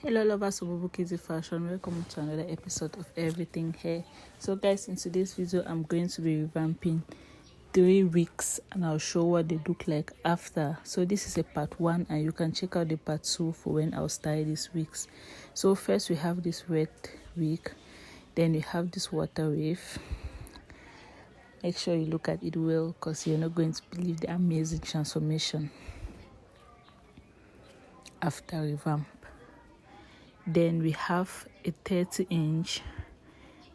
Hello lovers of Kids Fashion, welcome to another episode of Everything Hair. So guys, in today's video I'm going to be revamping 3 wigs and I'll show what they look like after. So this is a part 1 and you can check out the part 2 for when I'll style these wigs. So first we have this red wig, then we have this water wave. Make sure you look at it well because you're not going to believe the amazing transformation after revamp. Then we have a 30-inch.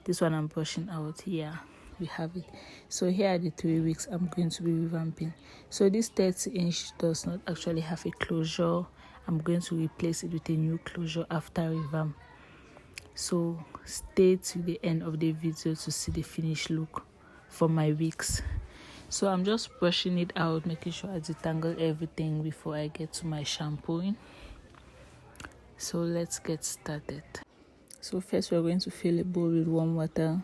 This one I'm brushing out here. We have it. So here are the 3 wigs I'm going to be revamping. So this 30-inch does not actually have a closure. I'm going to replace it with a new closure after revamp. So stay to the end of the video to see the finished look for my wigs. So I'm just brushing it out, making sure I detangle everything before I get to my shampooing. So let's get started. So first we're going to fill a bowl with warm water,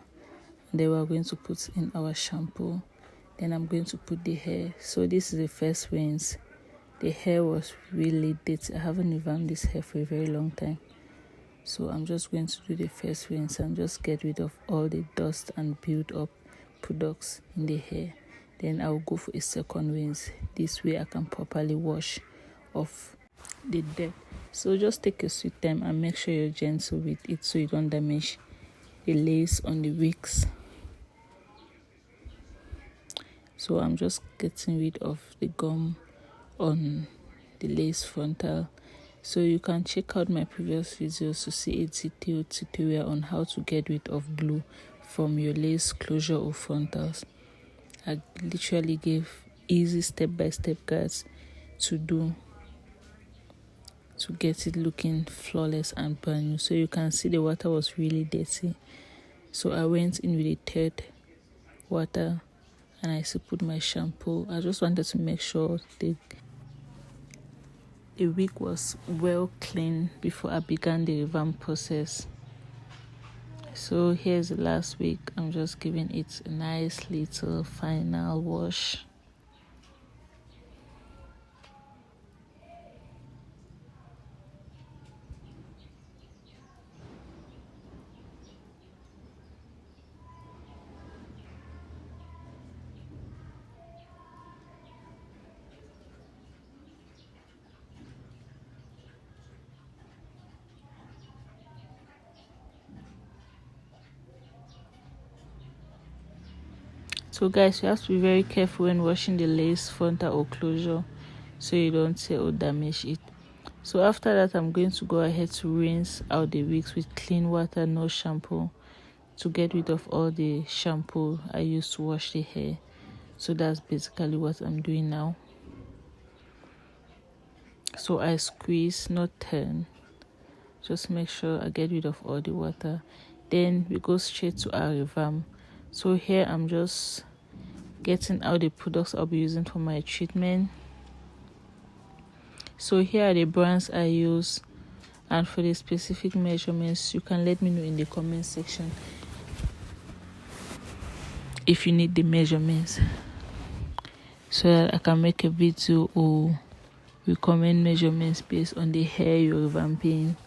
and then we're going to put in our shampoo. Then I'm going to put the hair. So this is the first rinse. The hair was really dirty. I haven't revamped this hair for a very long time. So I'm just going to do the first rinse and just get rid of all the dust and build up products in the hair. Then I'll go for a second rinse. This way I can properly wash off the dirt. So just take your sweet time and make sure you're gentle with it so you don't damage the lace on the wigs. So I'm just getting rid of the gum on the lace frontal. So you can check out my previous videos to see a detailed tutorial on how to get rid of glue from your lace closure or frontals. I literally gave easy step-by-step guides to do to get it looking flawless and brand new. So you can see the water was really dirty. So I went in with a third water and I still put my shampoo. I just wanted to make sure the wig was well clean before I began the revamp process. So here's the last wig. I'm just giving it a nice little final wash. So guys, you have to be very careful when washing the lace frontal or closure so you don't tear or damage it. So after that, I'm going to go ahead to rinse out the wigs with clean water, no shampoo, to get rid of all the shampoo I used to wash the hair. So that's basically what I'm doing now. So I squeeze, not turn. Just make sure I get rid of all the water. Then we go straight to our revamp. So here I'm just getting out the products I'll be using for my treatment. So here are the brands I use, and for the specific measurements you can let me know in the comment section if you need the measurements so that I can make a video or recommend measurements based on the hair you're revamping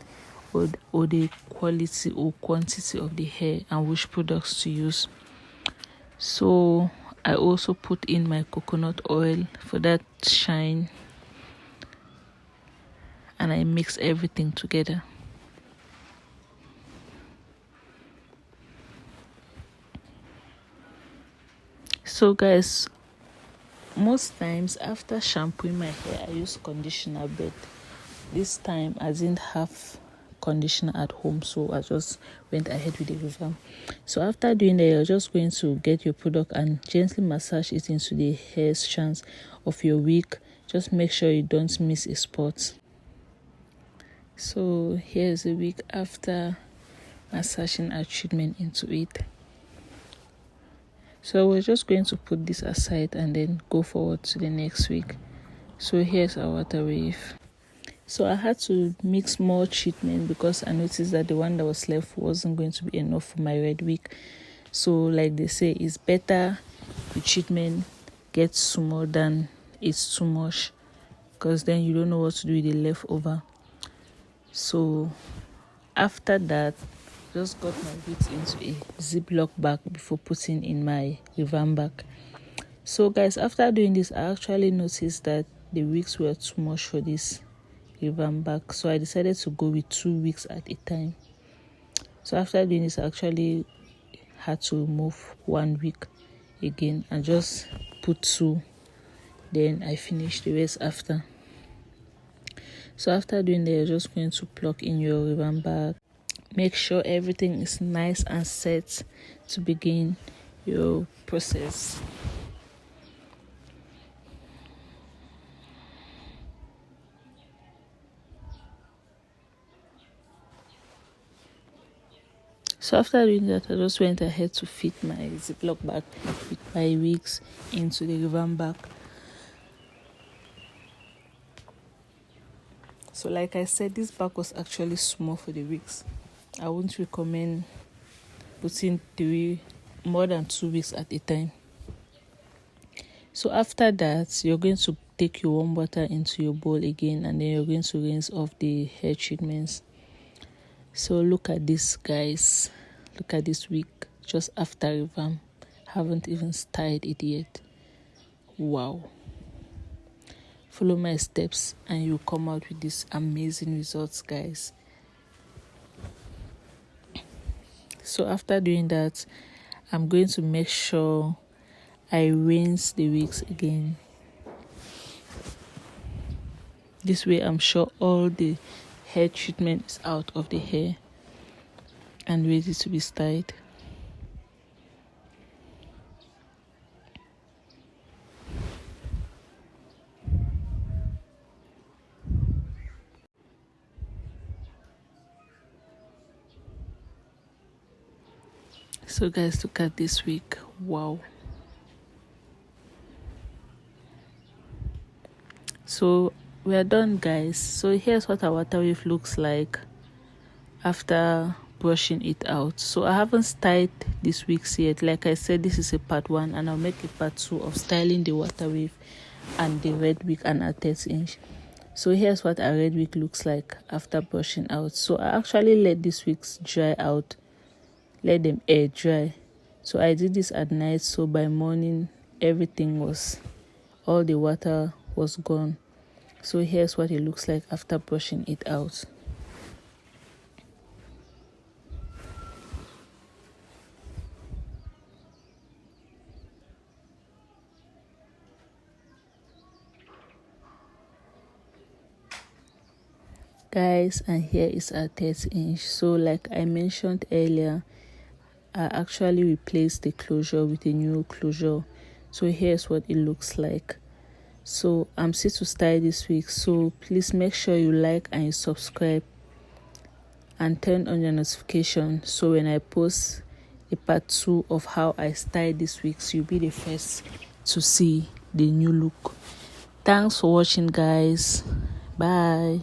or the quality or quantity of the hair and which products to use. So I also put in my coconut oil for that shine and I mix everything together. So guys, most times after shampooing my hair I use conditioner, but this time I didn't have conditioner at home, so I just went ahead with the revamp. So after doing that, you're just going to get your product and gently massage it into the hair strands of your wig. Just make sure you don't miss a spot. So here's the wig after massaging our treatment into it. So we're just going to put this aside and then go forward to the next wig. So here's our water wave. So I had to mix more treatment because I noticed that the one that was left wasn't going to be enough for my red wig. So like they say, it's better the treatment gets too more than it's too much, because then you don't know what to do with the leftover. So after that, just got my wigs into a ziploc bag before putting in my Revamp bag. So guys, after doing this, I actually noticed that the wigs were too much for this Revamp bag, so I decided to go with 2 wigs at a time. So after doing this, I actually had to remove 1 wig again and just put 2, then I finished the rest after. So after doing that, you're just going to plug in your Revamp bag. Make sure everything is nice and set to begin your process. So after doing that, I just went ahead to fit my ziploc bag with my wigs into the Revamp bag. So like I said, this bag was actually small for the wigs. I wouldn't recommend putting more than 2 wigs at a time. So after that, you're going to take your warm water into your bowl again, and then you're going to rinse off the hair treatments. So look at this, guys. Look at this wig just after Revamp. Haven't even styled it yet. Wow. Follow my steps and you'll come out with these amazing results, guys. So after doing that, I'm going to make sure I rinse the wigs again. This way I'm sure all the hair treatment is out of the hair and ready to be styled. So guys, look at this wig. Wow. So we are done, guys. So here's what our water wave looks like after brushing it out. So I haven't styled this wigs yet. Like I said, this is a part 1 and I'll make a part 2 of styling the water wave and the red wig and a 30-inch. So here's what a red wig looks like after brushing out. So I actually let these wigs dry out, let them air dry. So I did this at night, so by morning all the water was gone. So here's what it looks like after brushing it out. Guys, and here is our 30-inch. So like I mentioned earlier, I actually replaced the closure with a new closure. So here's what it looks like. So I'm set to style this week, so please make sure you like and you subscribe and turn on your notification, so when I post a part 2 of how I style this week, so you'll be the first to see the new look. Thanks for watching, guys. Bye.